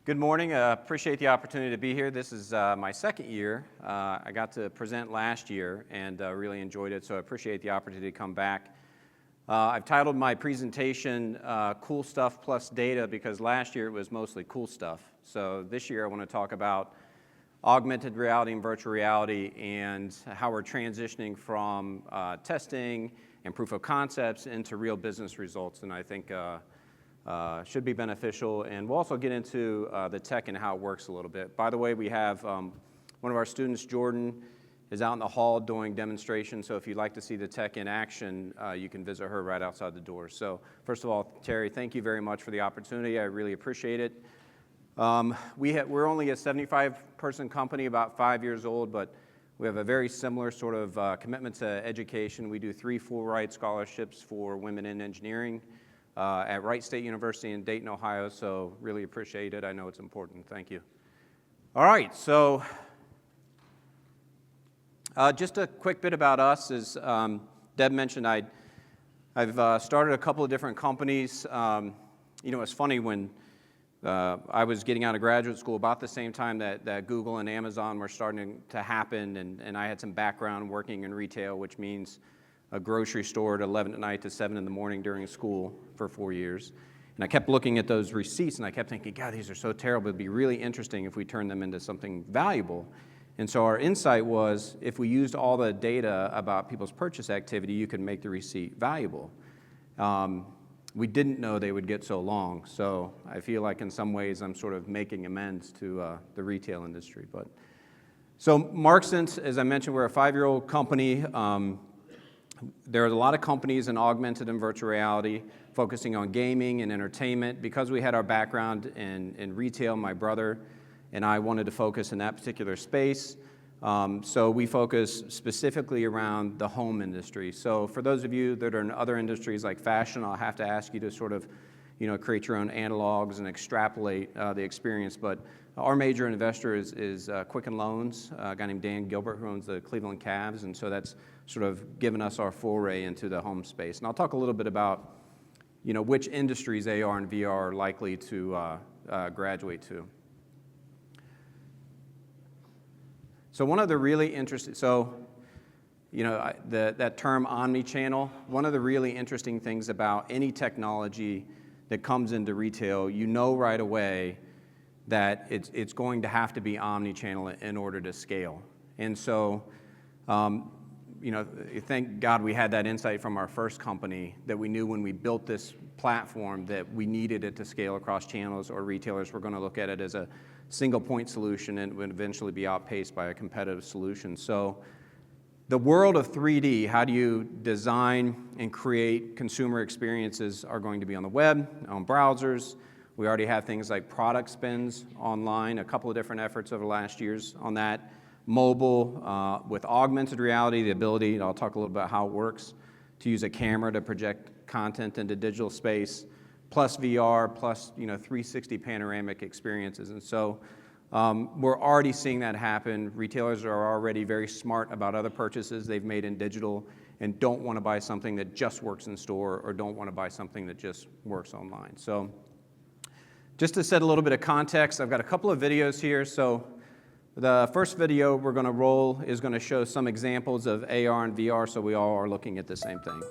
Good morning. Appreciate the opportunity to be here. This is my second year. I got to present last year and really enjoyed it, so I appreciate the opportunity to come back. I've titled my presentation Cool Stuff Plus Data because last year it was mostly cool stuff. So this year I want to talk about augmented reality and virtual reality and how we're transitioning from testing and proof of concepts into real business results, and I think should be beneficial. And we'll also get into the tech and how it works a little bit. By the way, we have one of our students, Jordan, is out in the hall doing demonstrations, so if you'd like to see the tech in action, you can visit her right outside the door. So first of all, Terry, thank you very much for the opportunity. I really appreciate it. We're only a 75-person company, about 5 years old, but we have a very similar sort of commitment to education. We do 3 full-ride scholarships for women in engineering at Wright State University in Dayton, Ohio, so really appreciate it. I know it's important. Thank you. All right, so just a quick bit about us. As Deb mentioned, I've started a couple of different companies. It's funny when I was getting out of graduate school about the same time that Google and Amazon were starting to happen, and I had some background working in retail, which means a grocery store at 11 at night to 7 in the morning during school for 4 years. And I kept looking at those receipts, and I kept thinking, God, these are so terrible. It'd be really interesting if we turned them into something valuable. And so our insight was, if we used all the data about people's purchase activity, you could make the receipt valuable. We didn't know they would get so long, so I feel like in some ways I'm sort of making amends to the retail industry. So Marxent, as I mentioned, we're a 5-year-old company. There are a lot of companies in augmented and virtual reality focusing on gaming and entertainment. Because we had our background in retail, my brother and I wanted to focus in that particular space. So we focus specifically around the home industry. So for those of you that are in other industries like fashion, I'll have to ask you to sort of, create your own analogs and extrapolate the experience. But our major investor is Quicken Loans, a guy named Dan Gilbert who owns the Cleveland Cavs, and so that's sort of given us our foray into the home space. And I'll talk a little bit about, which industries AR and VR are likely to graduate to. So one of the really interesting, that term omnichannel, one of the really interesting things about any technology that comes into retail, right away that it's going to have to be omnichannel in order to scale. And so, thank God we had that insight from our first company, that we knew when we built this platform that we needed it to scale across channels, or retailers were going to look at it as a single point solution and would eventually be outpaced by a competitive solution. So the world of 3D, how do you design and create consumer experiences, are going to be on the web, on browsers. We already have things like product spins online, a couple of different efforts over the last years on that. Mobile, with augmented reality, the ability, and I'll talk a little about how it works, to use a camera to project content into digital space, plus VR, plus 360 panoramic experiences. And so we're already seeing that happen. Retailers are already very smart about other purchases they've made in digital and don't want to buy something that just works in store, or don't want to buy something that just works online. So just to set a little bit of context, I've got a couple of videos here. So the first video we're going to roll is going to show some examples of AR and VR, so we all are looking at the same thing.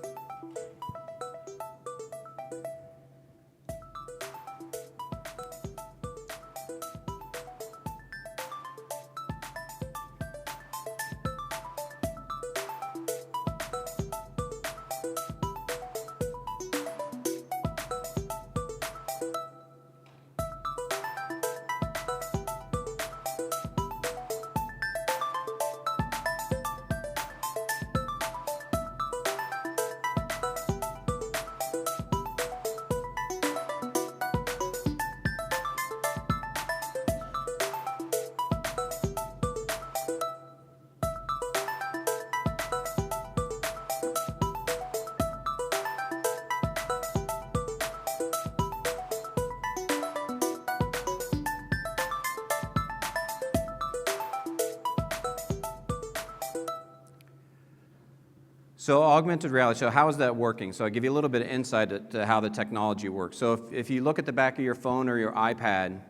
So augmented reality, so how is that working? So I'll give you a little bit of insight to how the technology works. So if you look at the back of your phone or your iPad,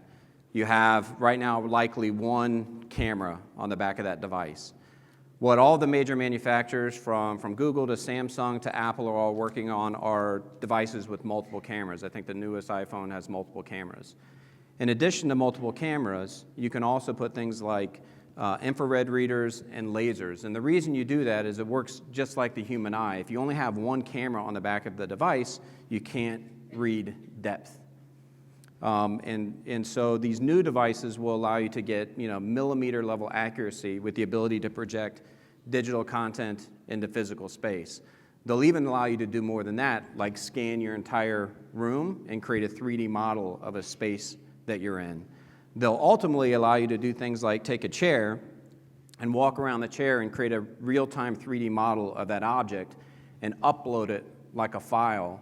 you have right now likely one camera on the back of that device. What all the major manufacturers from Google to Samsung to Apple are all working on are devices with multiple cameras. I think the newest iPhone has multiple cameras. In addition to multiple cameras, you can also put things like infrared readers and lasers. And the reason you do that is it works just like the human eye. If you only have one camera on the back of the device, you can't read depth. And so these new devices will allow you to get millimeter level accuracy with the ability to project digital content into physical space. They'll even allow you to do more than that, like scan your entire room and create a 3D model of a space that you're in. They'll ultimately allow you to do things like take a chair and walk around the chair and create a real-time 3D model of that object and upload it like a file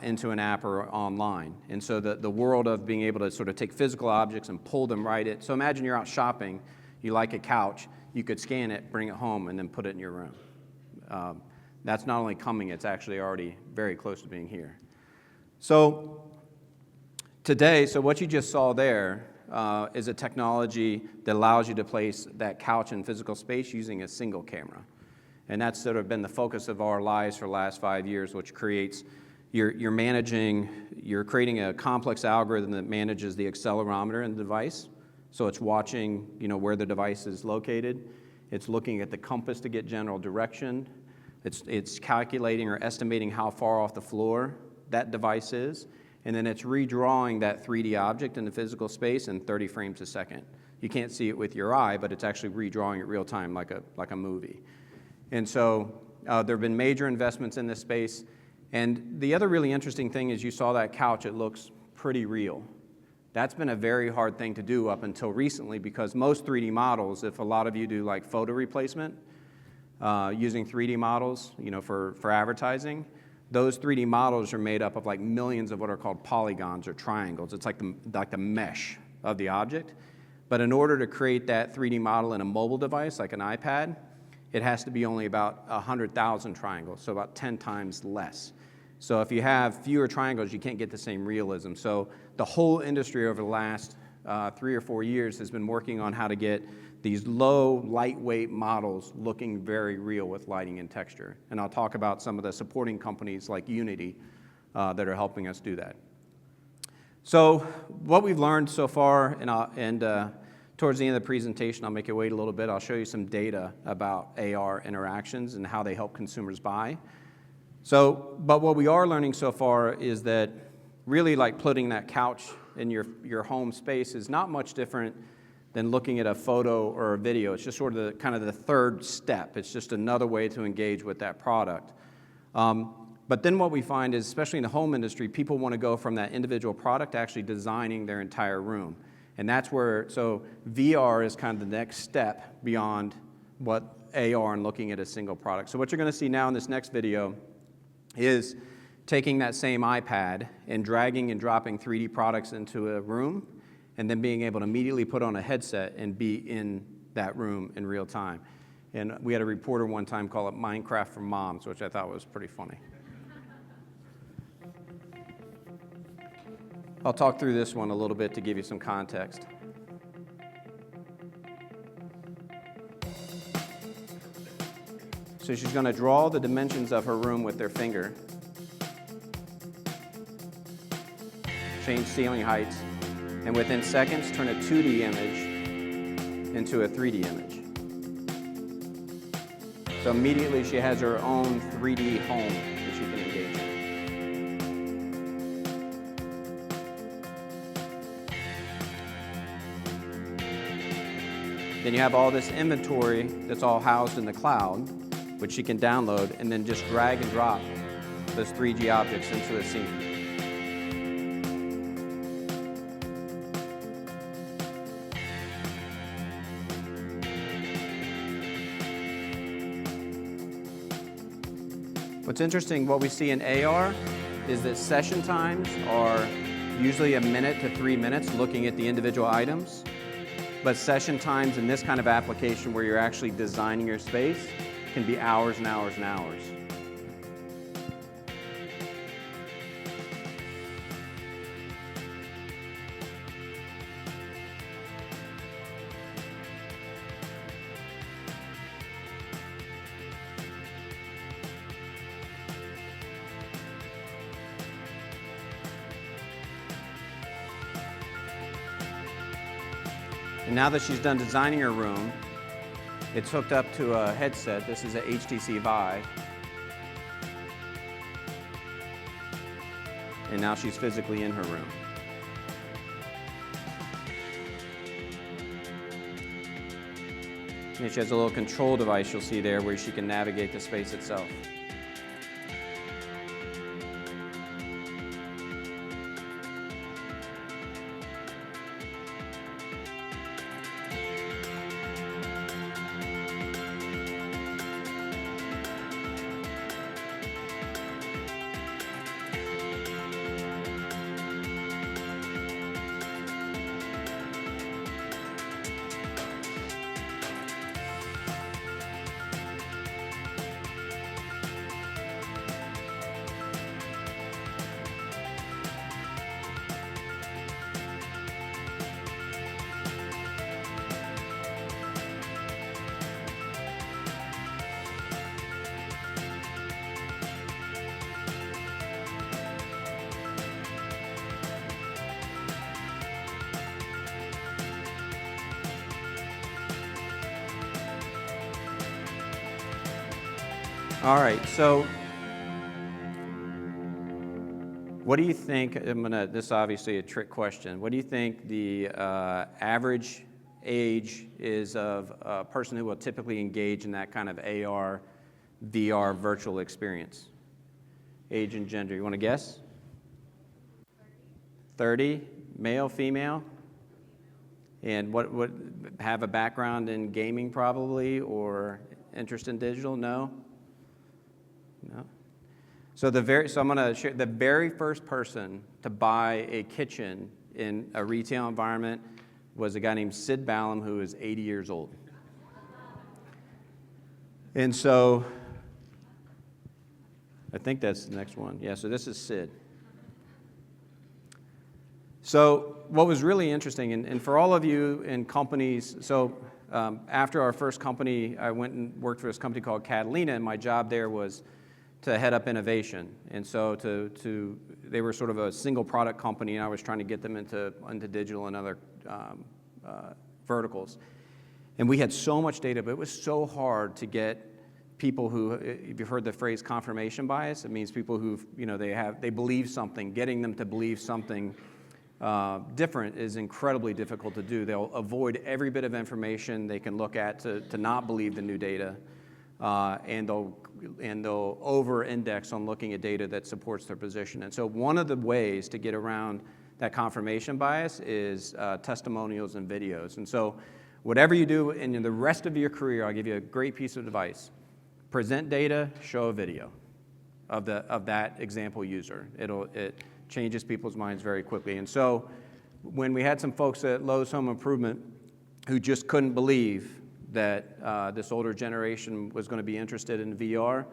into an app or online. And so the world of being able to sort of take physical objects and pull them right in. So imagine you're out shopping, you like a couch, you could scan it, bring it home, and then put it in your room. That's not only coming, it's actually already very close to being here. So today, so what you just saw there is a technology that allows you to place that couch in physical space using a single camera. And that's sort of been the focus of our lives for the last 5 years, which creates you're creating a complex algorithm that manages the accelerometer in the device. So it's watching, where the device is located. It's looking at the compass to get general direction. It's calculating or estimating how far off the floor that device is. And then it's redrawing that 3D object in the physical space in 30 frames a second. You can't see it with your eye, but it's actually redrawing it real time like a movie. And so there have been major investments in this space. And the other really interesting thing is you saw that couch, it looks pretty real. That's been a very hard thing to do up until recently because most 3D models, if a lot of you do like photo replacement using 3D models, for advertising, those 3D models are made up of like millions of what are called polygons or triangles. It's like the mesh of the object. But in order to create that 3D model in a mobile device like an iPad, it has to be only about 100,000 triangles, so about 10 times less. So if you have fewer triangles, you can't get the same realism. So the whole industry over the last 3 or 4 years has been working on how to get these low, lightweight models looking very real with lighting and texture. And I'll talk about some of the supporting companies like Unity that are helping us do that. So what we've learned so far, and towards the end of the presentation, I'll make you wait a little bit. I'll show you some data about AR interactions and how they help consumers buy. But what we are learning so far is that really like putting that couch in your home space is not much different than looking at a photo or a video. It's just sort of the third step. It's just another way to engage with that product. But then what we find is, especially in the home industry, people want to go from that individual product to actually designing their entire room. And that's so VR is kind of the next step beyond what AR and looking at a single product. So what you're going to see now in this next video is taking that same iPad and dragging and dropping 3D products into a room and then being able to immediately put on a headset and be in that room in real time. And we had a reporter one time call it Minecraft for moms, which I thought was pretty funny. I'll talk through this one a little bit to give you some context. So she's going to draw the dimensions of her room with their finger, change ceiling heights, and within seconds turn a 2D image into a 3D image. So immediately she has her own 3D home that she can engage in. Then you have all this inventory that's all housed in the cloud, which she can download and then just drag and drop those 3D objects into a scene. What's interesting, what we see in AR is that session times are usually 1 minute to 3 minutes looking at the individual items, but session times in this kind of application where you're actually designing your space can be hours and hours and hours. And now that she's done designing her room, it's hooked up to a headset. This is a HTC Vive. And now she's physically in her room. And she has a little control device you'll see there where she can navigate the space itself. All right, so what do you think, this is obviously a trick question, what do you think the average age is of a person who will typically engage in that kind of AR, VR virtual experience? Age and gender, you want to guess? 30, male, female? And what have a background in gaming probably, or interest in digital? No? No. So I'm going to share the very first person to buy a kitchen in a retail environment was a guy named Sid Ballum, who is 80 years old. And so I think that's the next one. Yeah, so this is Sid. So what was really interesting, and for all of you in companies, after our first company, I went and worked for this company called Catalina, and my job there was to head up innovation. And so they were sort of a single product company, and I was trying to get them into digital and other verticals. And we had so much data, but it was so hard to get people who, if you've heard the phrase confirmation bias, it means people who, they believe something. Getting them to believe something different is incredibly difficult to do. They'll avoid every bit of information they can look at to not believe the new data, and they'll over-index on looking at data that supports their position. And so one of the ways to get around that confirmation bias is testimonials and videos. And so whatever you do in the rest of your career, I'll give you a great piece of advice. Present data, show a video of that example user. It changes people's minds very quickly. And so when we had some folks at Lowe's Home Improvement who just couldn't believe that this older generation was going to be interested in VR,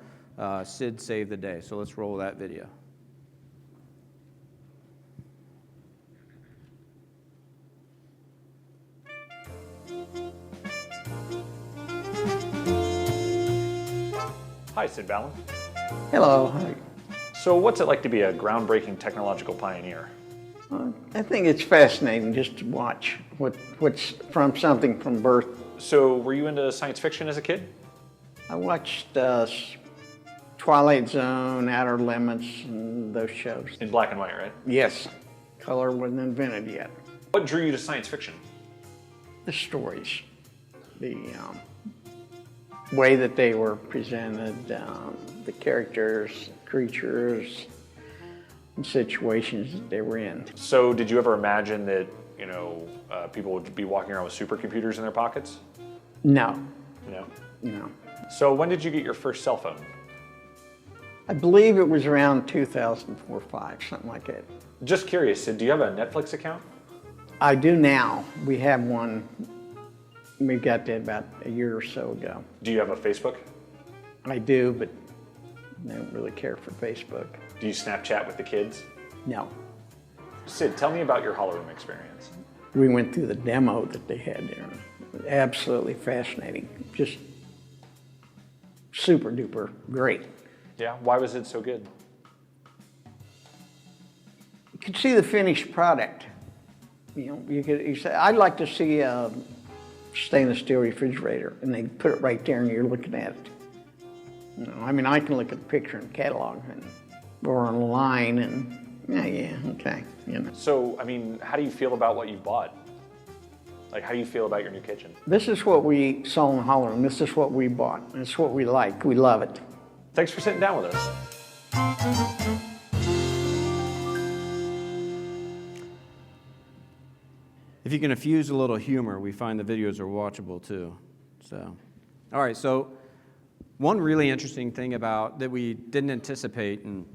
Sid saved the day. So let's roll that video. Hi, Sid Ballum. Hello. Hi. So what's it like to be a groundbreaking technological pioneer? I think it's fascinating just to watch what's from something from birth. So were you into science fiction as a kid? I watched Twilight Zone, Outer Limits, and those shows. In black and white, right? Yes, color wasn't invented yet. What drew you to science fiction? The stories, the way that they were presented, the characters, creatures, and situations that they were in. So did you ever imagine that, people would be walking around with supercomputers in their pockets? No. No? No. So when did you get your first cell phone? I believe it was around 2004 or 5, something like that. Just curious, Sid, do you have a Netflix account? I do now. We have one. We got that about a year or so ago. Do you have a Facebook? I do, but I don't really care for Facebook. Do you Snapchat with the kids? No. Sid, tell me about your Hollow Room experience. We went through the demo that they had there. Absolutely fascinating. Just super duper great. Yeah, why was it so good? You could see the finished product. You say, I'd like to see a stainless steel refrigerator, and they put it right there and you're looking at it. I can look at the picture in the catalog or online and, yeah, okay. So, how do you feel about what you've bought? Like, how do you feel about your new kitchen? This is what we saw in Holland. This is what we bought. It's what we like. We love it. Thanks for sitting down with us. If you can infuse a little humor, we find the videos are watchable too. So, all right, so one really interesting thing that we didn't anticipate, and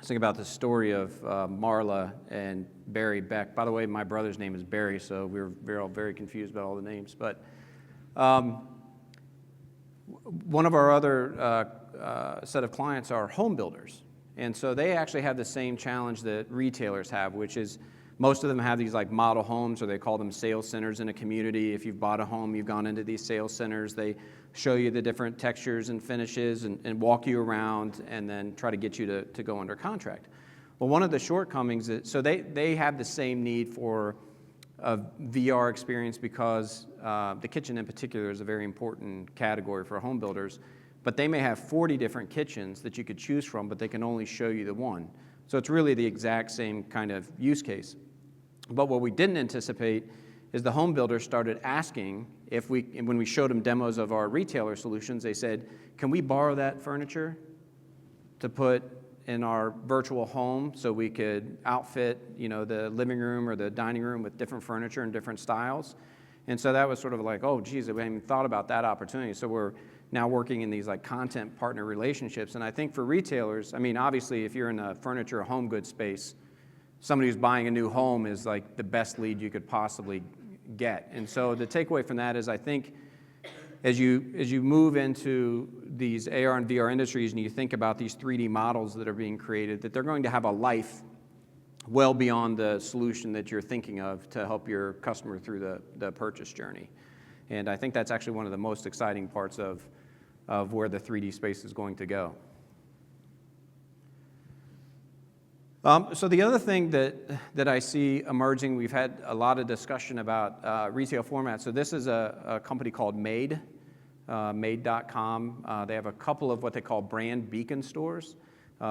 think about the story of Marla and Barry Beck. By the way, my brother's name is Barry, so we were all very confused about all the names. But one of our other set of clients are home builders. And so they actually have the same challenge that retailers have, which is most of them have these like model homes, or they call them sales centers in a community. If you've bought a home, you've gone into these sales centers. They show you the different textures and finishes and walk you around and then try to get you to go under contract. Well, one of the shortcomings is, so they have the same need for a VR experience because the kitchen in particular is a very important category for home builders, but they may have 40 different kitchens that you could choose from, but they can only show you the one. So it's really the exact same kind of use case. But what we didn't anticipate is the home builders started asking when we showed them demos of our retailer solutions, they said, can we borrow that furniture to put in our virtual home so we could outfit, the living room or the dining room with different furniture and different styles? And so that was sort of like, oh, geez, we hadn't even thought about that opportunity. So we're now working in these like content partner relationships. And I think for retailers, obviously if you're in a furniture or home goods space, somebody who's buying a new home is like the best lead you could possibly get. And so the takeaway from that is I think as you move into these AR and VR industries and you think about these 3D models that are being created, that they're going to have a life well beyond the solution that you're thinking of to help your customer through the purchase journey. And I think that's actually one of the most exciting parts of where the 3D space is going to go. So the other thing that I see emerging, we've had a lot of discussion about retail formats. So this is a company called Made, Made.com. They have a couple of what they call brand beacon stores.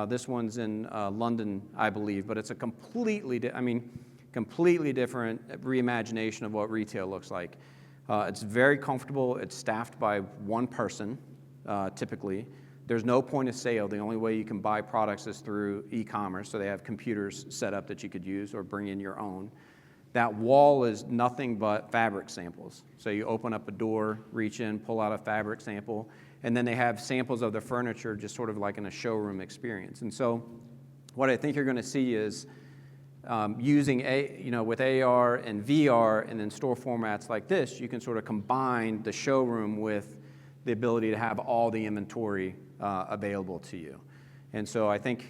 This one's in London, I believe, but it's a completely different reimagination of what retail looks like. It's very comfortable. It's staffed by one person, typically. There's no point of sale. The only way you can buy products is through e-commerce, so they have computers set up that you could use or bring in your own. That wall is nothing but fabric samples. So you open up a door, reach in, pull out a fabric sample, and then they have samples of the furniture just sort of like in a showroom experience. And so what I think you're going to see is using with AR and VR and then store formats like this, you can sort of combine the showroom with the ability to have all the inventory available to you. And so I think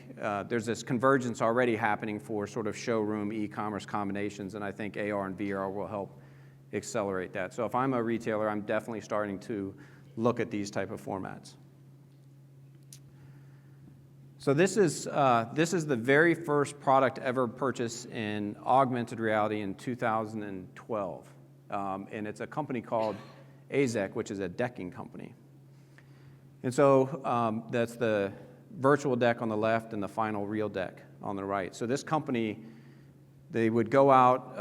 there's this convergence already happening for sort of showroom e-commerce combinations, and I think AR and VR will help accelerate that. So if I'm a retailer, I'm definitely starting to look at these type of formats. So this is the very first product ever purchased in augmented reality in 2012, and it's a company called Azek, which is a decking company. And so that's the virtual deck on the left and the final real deck on the right. So this company, they would go out,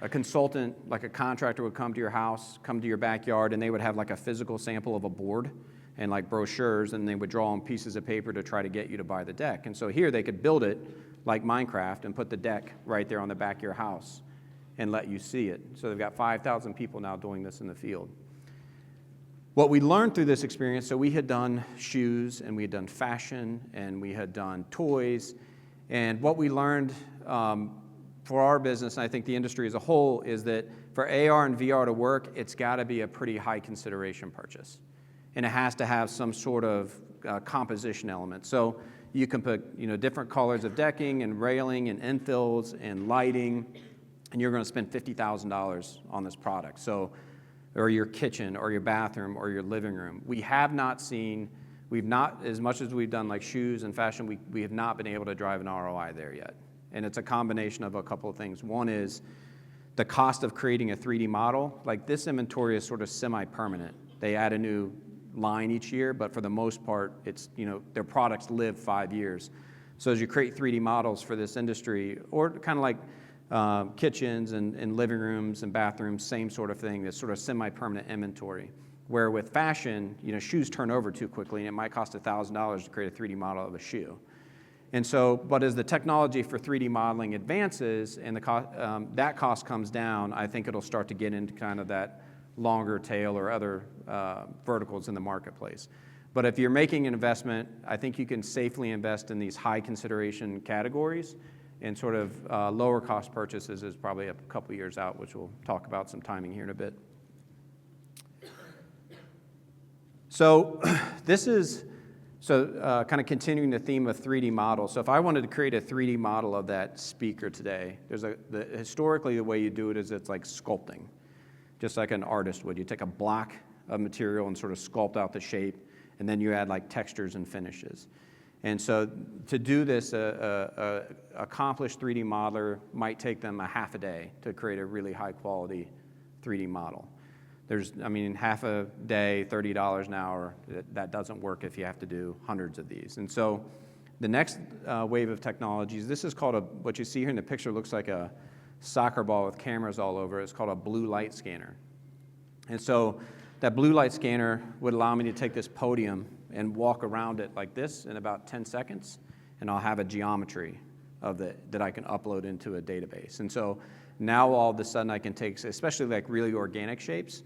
a consultant, like a contractor would come to your house, come to your backyard, and they would have like a physical sample of a board and like brochures, and they would draw on pieces of paper to try to get you to buy the deck. And so here they could build it like Minecraft and put the deck right there on the back of your house and let you see it. So they've got 5,000 people now doing this in the field. What we learned through this experience, so we had done shoes and we had done fashion and we had done toys, and what we learned for our business, and I think the industry as a whole, is that for AR and VR to work, it's got to be a pretty high consideration purchase. And it has to have some sort of composition element. So you can put different colors of decking and railing and infills and lighting, and you're going to spend $50,000 on this product. So, or your kitchen or your bathroom or your living room. We've not, as much as we've done like shoes and fashion, we have not been able to drive an ROI there yet. And it's a combination of a couple of things. One is the cost of creating a 3D model. Like this inventory is sort of semi-permanent. They add a new line each year, but for the most part, it's, their products live 5 years. So as you create 3D models for this industry, or kind of like kitchens and living rooms and bathrooms, same sort of thing, this sort of semi-permanent inventory. Where with fashion, shoes turn over too quickly, and it might cost $1,000 to create a 3D model of a shoe. And so, but as the technology for 3D modeling advances and that cost comes down, I think it'll start to get into kind of that longer tail or other verticals in the marketplace. But if you're making an investment, I think you can safely invest in these high consideration categories, and sort of lower cost purchases is probably a couple years out, which we'll talk about some timing here in a bit. So this is kind of continuing the theme of 3D models. So if I wanted to create a 3D model of that speaker today, historically the way you do it is it's like sculpting, just like an artist would. You take a block of material and sort of sculpt out the shape, and then you add like textures and finishes. And so to do this, a accomplished 3D modeler might take them a half a day to create a really high quality 3D model. Half a day, $30 an hour, that doesn't work if you have to do hundreds of these. And so the next wave of technologies, this is called what you see here in the picture looks like a soccer ball with cameras all over it. It's called a blue light scanner. And so that blue light scanner would allow me to take this podium and walk around it like this in about 10 seconds, and I'll have a geometry that I can upload into a database. And so now all of a sudden I can take, especially like really organic shapes,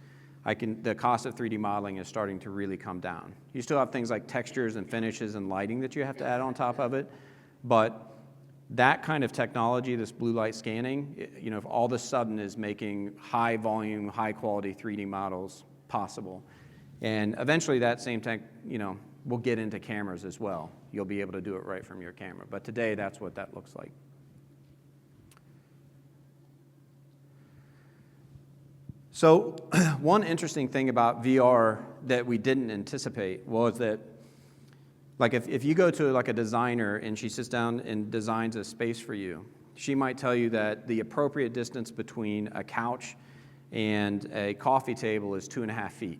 the cost of 3D modeling is starting to really come down. You still have things like textures and finishes and lighting that you have to add on top of it, but that kind of technology, this blue light scanning, if all of a sudden is making high volume, high quality 3D models possible. And eventually that same tech, will get into cameras as well. You'll be able to do it right from your camera. But today that's what that looks like. So one interesting thing about VR that we didn't anticipate was that, like if you go to like a designer and she sits down and designs a space for you, she might tell you that the appropriate distance between a couch and a coffee table is 2.5 feet.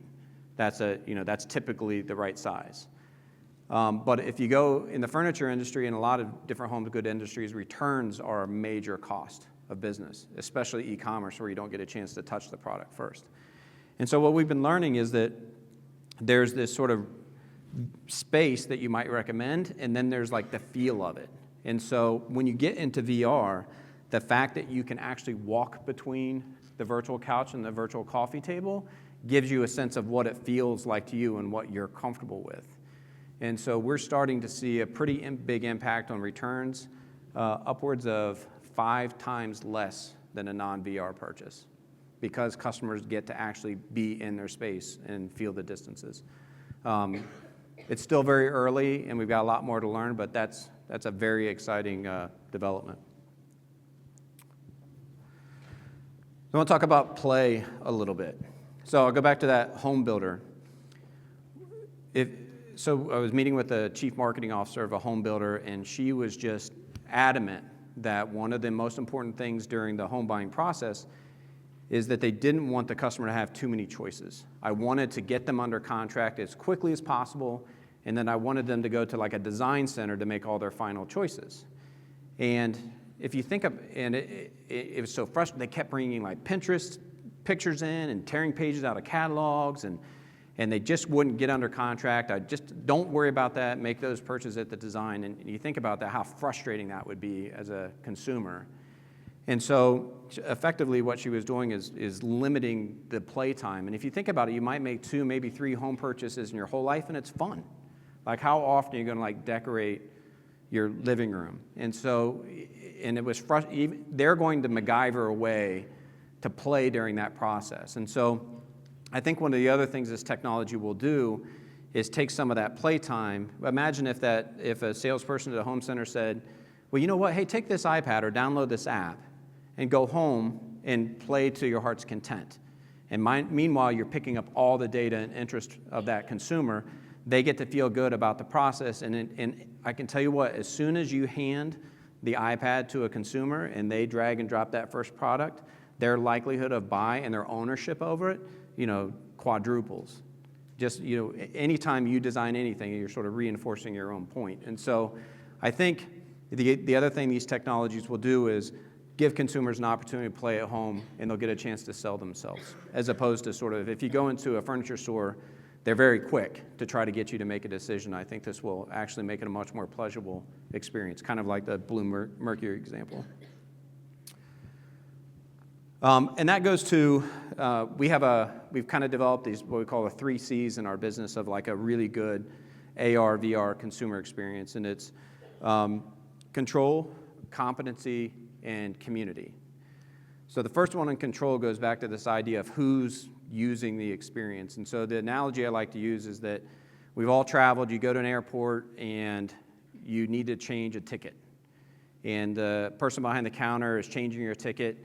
That's typically the right size. But if you go in the furniture industry and a lot of different home good industries, returns are a major cost of business, especially e-commerce where you don't get a chance to touch the product first. And so what we've been learning is that there's this sort of space that you might recommend, and then there's like the feel of it. And so when you get into VR, the fact that you can actually walk between the virtual couch and the virtual coffee table gives you a sense of what it feels like to you and what you're comfortable with. And so we're starting to see a pretty big impact on returns, upwards of 5 times less than a non-VR purchase, because customers get to actually be in their space and feel the distances. It's still very early, and we've got a lot more to learn, but that's a very exciting development. I want to talk about play a little bit. So I'll go back to that home builder. So I was meeting with the chief marketing officer of a home builder, and she was just adamant that one of the most important things during the home buying process is that they didn't want the customer to have too many choices. I wanted to get them under contract as quickly as possible, and then I wanted them to go to like a design center to make all their final choices. And if you think of, and it was so frustrating, they kept bringing like Pinterest pictures in and tearing pages out of catalogs, and they just wouldn't get under contract. I just, don't worry about that, make those purchases at the design. And you think about that, how frustrating that would be as a consumer. And so effectively what she was doing is limiting the play time. And if you think about it, you might make 2, maybe 3 home purchases in your whole life, and it's fun. Like how often are you gonna like decorate your living room? And so, and it was they're going to MacGyver away to play during that process. And so I think one of the other things this technology will do is take some of that play time. Imagine if a salesperson at a home center said, well, you know what, hey, take this iPad or download this app and go home and play to your heart's content. And meanwhile, you're picking up all the data and interest of that consumer. They get to feel good about the process. And I can tell you what, as soon as you hand the iPad to a consumer and they drag and drop that first product, their likelihood of buy and their ownership over it, quadruples. Just, anytime you design anything, you're sort of reinforcing your own point. And so I think the other thing these technologies will do is give consumers an opportunity to play at home and they'll get a chance to sell themselves, as opposed to sort of, if you go into a furniture store, they're very quick to try to get you to make a decision. I think this will actually make it a much more pleasurable experience, kind of like the Blue Mercury example. And that goes to, we've kind of developed these, what we call the 3 C's in our business of like a really good AR, VR consumer experience. And it's control, competency, and community. So the first one in control goes back to this idea of who's using the experience. And so the analogy I like to use is that we've all traveled, you go to an airport and you need to change a ticket. And the person behind the counter is changing your ticket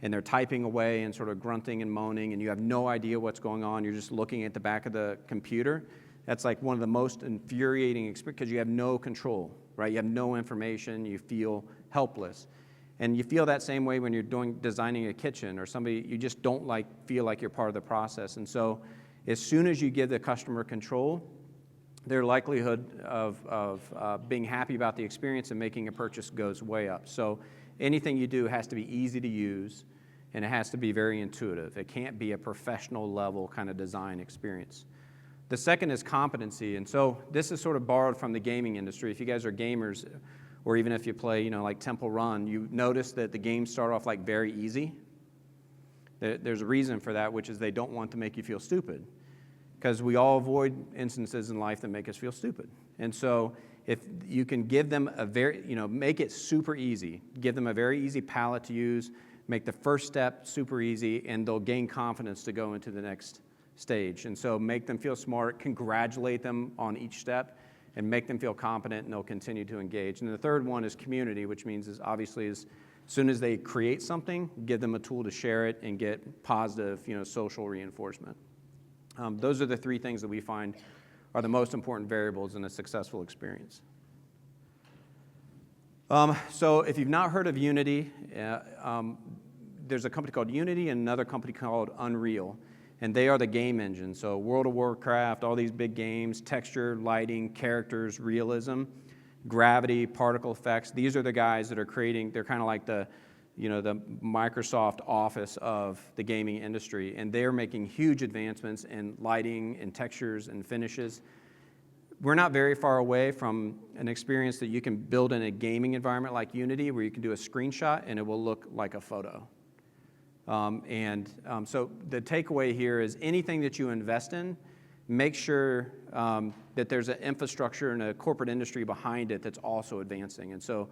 and they're typing away and sort of grunting and moaning and you have no idea what's going on. You're just looking at the back of the computer. That's like one of the most infuriating experiences because you have no control, right? You have no information, you feel helpless. And you feel that same way when you're designing a kitchen or somebody, you just don't feel like you're part of the process. And so as soon as you give the customer control, their likelihood of being happy about the experience and making a purchase goes way up. So anything you do has to be easy to use and it has to be very intuitive. It can't be a professional level kind of design experience. The second is competency. And so this is sort of borrowed from the gaming industry. If you guys are gamers, or even if you play, like Temple Run, you notice that the games start off like very easy. There's a reason for that, which is they don't want to make you feel stupid. Because we all avoid instances in life that make us feel stupid. And so if you can give them make it super easy, give them a very easy palette to use, make the first step super easy, and they'll gain confidence to go into the next stage. And so make them feel smart, congratulate them on each step, and make them feel competent, and they'll continue to engage. And the third one is community, which means as soon as they create something, give them a tool to share it and get positive, social reinforcement. Those are the 3 things that we find are the most important variables in a successful experience. So if you've not heard of Unity, there's a company called Unity and another company called Unreal. And they are the game engine. So World of Warcraft, all these big games, texture, lighting, characters, realism, gravity, particle effects. These are the guys that are creating, they're kind of like the Microsoft Office of the gaming industry. And they're making huge advancements in lighting and textures and finishes. We're not very far away from an experience that you can build in a gaming environment like Unity where you can do a screenshot and it will look like a photo. So the takeaway here is anything that you invest in, make sure that there's an infrastructure and a corporate industry behind it that's also advancing. And so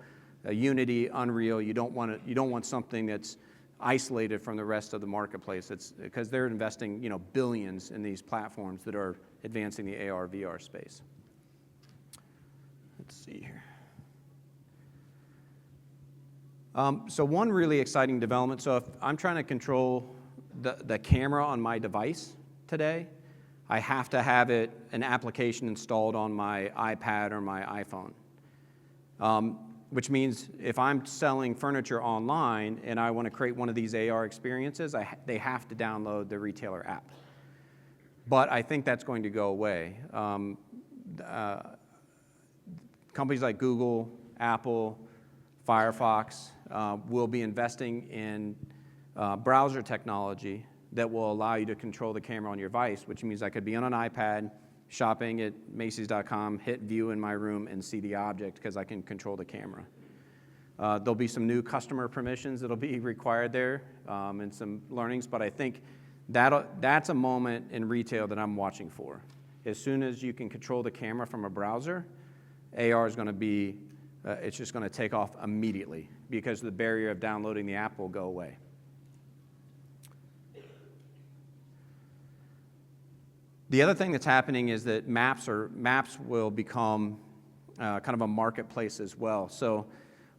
Unity, Unreal, you don't want something that's isolated from the rest of the marketplace. It's because they're investing billions in these platforms that are advancing the AR, VR space. Let's see here. So one really exciting development, so if I'm trying to control the camera on my device today, I have to have an application installed on my iPad or my iPhone, which means if I'm selling furniture online and I want to create one of these AR experiences, they have to download the retailer app. But I think that's going to go away. Companies like Google, Apple, Firefox will be investing in browser technology that will allow you to control the camera on your device, which means I could be on an iPad, shopping at Macy's.com, hit view in my room, and see the object because I can control the camera. There'll be some new customer permissions that'll be required there and some learnings, but I think that's a moment in retail that I'm watching for. As soon as you can control the camera from a browser, AR is going to be it's just going to take off immediately because the barrier of downloading the app will go away. The other thing that's happening is that maps will become kind of a marketplace as well. So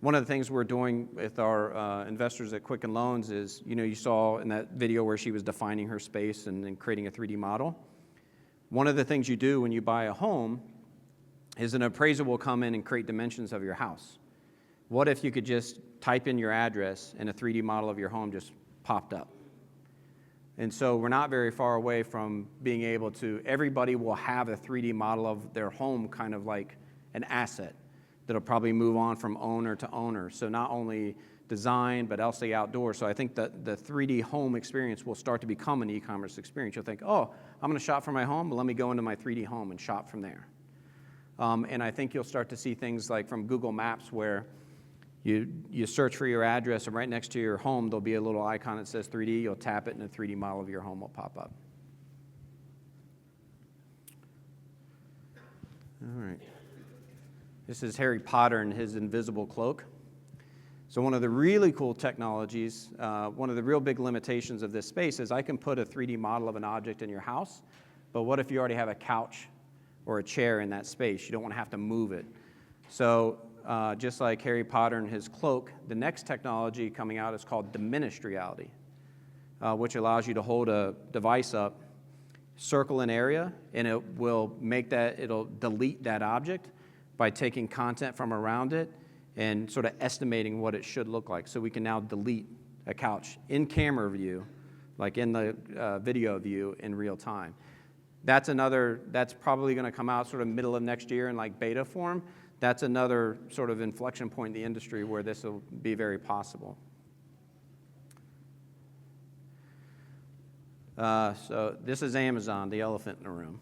one of the things we're doing with our investors at Quicken Loans is, you saw in that video where she was defining her space and creating a 3D model. One of the things you do when you buy a home is an appraiser will come in and create dimensions of your house. What if you could just type in your address and a 3D model of your home just popped up? And so we're not very far away from being able to, everybody will have a 3D model of their home kind of like an asset that'll probably move on from owner to owner. So not only design, but also outdoors. So I think that the 3D home experience will start to become an e-commerce experience. You'll think, oh, I'm going to shop for my home, but let me go into my 3D home and shop from there. And I think you'll start to see things like from Google Maps where you search for your address, and right next to your home, there'll be a little icon that says 3D. You'll tap it, and a 3D model of your home will pop up. All right. This is Harry Potter and his invisible cloak. So one of the really cool technologies, one of the real big limitations of this space is I can put a 3D model of an object in your house, but what if you already have a couch or a chair in that space? You don't want to have to move it. So just like Harry Potter and his cloak, the next technology coming out is called Diminished Reality, which allows you to hold a device up, circle an area, and it will it'll delete that object by taking content from around it and sort of estimating what it should look like. So we can now delete a couch in camera view, like in the video view in real time. That's probably going to come out sort of middle of next year in like beta form. That's another sort of inflection point in the industry where this will be very possible. So this is Amazon, the elephant in the room.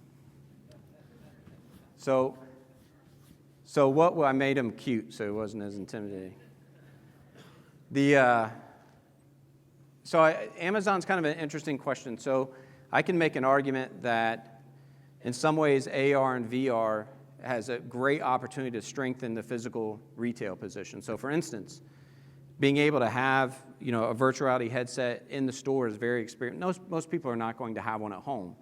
So I made him cute, so it wasn't as intimidating. Amazon's kind of an interesting question. So I can make an argument that in some ways AR and VR has a great opportunity to strengthen the physical retail position. So for instance, being able to have a virtual reality headset in the store is very experienced. Most people are not going to have one at home.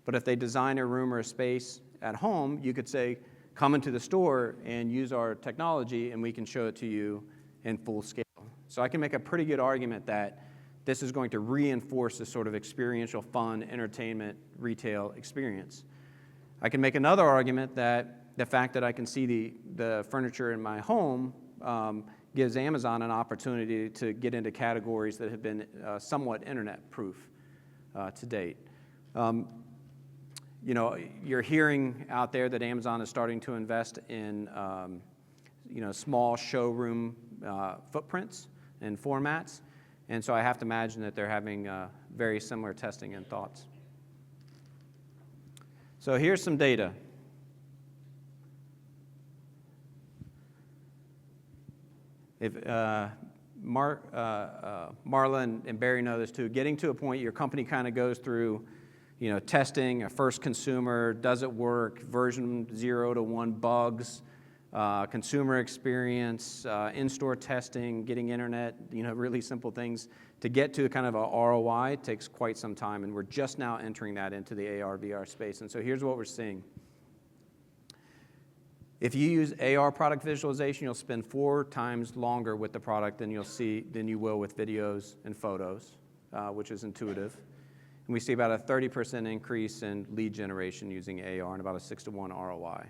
But if they design a room or a space at home, you could say, come into the store and use our technology and we can show it to you in full scale. So I can make a pretty good argument that this is going to reinforce this sort of experiential, fun, entertainment, retail experience. I can make another argument that the fact that I can see the furniture in my home gives Amazon an opportunity to get into categories that have been somewhat internet-proof to date. You're hearing out there that Amazon is starting to invest in small showroom footprints and formats, and so I have to imagine that they're having very similar testing and thoughts. So here's some data. If Marla and Barry know this too, getting to a point your company kind of goes through, testing, a first consumer, does it work, version 0 to 1 bugs, consumer experience, in-store testing, getting internet, really simple things. To get to kind of a ROI takes quite some time, and we're just now entering that into the AR, VR space. And so here's what we're seeing. If you use AR product visualization, you'll spend 4 times longer with the product than you will with videos and photos, which is intuitive. And we see about a 30% increase in lead generation using AR and about a 6 to 1 ROI.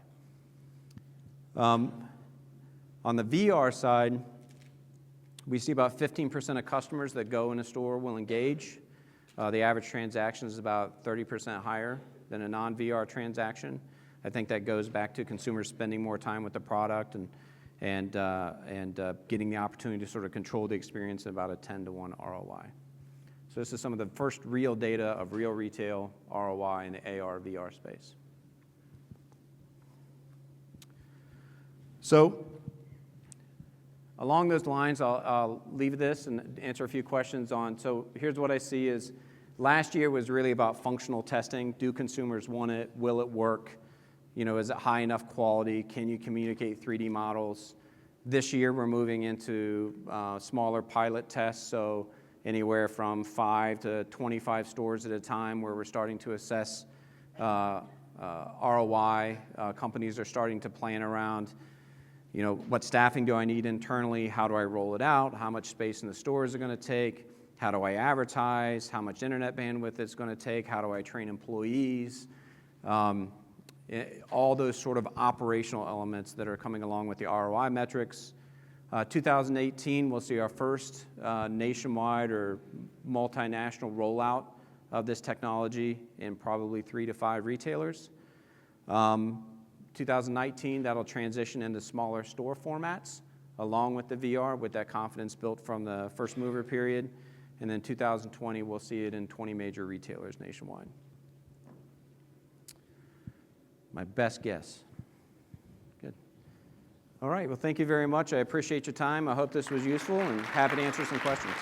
On the VR side, we see about 15% of customers that go in a store will engage. The average transaction is about 30% higher than a non-VR transaction. I think that goes back to consumers spending more time with the product and getting the opportunity to sort of control the experience at about a 10 to 1 ROI. So this is some of the first real data of real retail ROI in the AR, VR space. So along those lines, I'll leave this and answer a few questions on. So here's what I see is last year was really about functional testing. Do consumers want it? Will it work? Is it high enough quality? Can you communicate 3D models? This year, we're moving into smaller pilot tests, so anywhere from 5 to 25 stores at a time where we're starting to assess ROI. Companies are starting to plan around, what staffing do I need internally? How do I roll it out? How much space in the store is it going to take? How do I advertise? How much internet bandwidth it's going to take? How do I train employees? All those sort of operational elements that are coming along with the ROI metrics. 2018, we'll see our first nationwide or multinational rollout of this technology in probably 3 to 5 retailers. 2019, that'll transition into smaller store formats along with the VR, with that confidence built from the first mover period. And then 2020, we'll see it in 20 major retailers nationwide. My best guess. Good. All right, well, thank you very much. I appreciate your time. I hope this was useful and happy to answer some questions.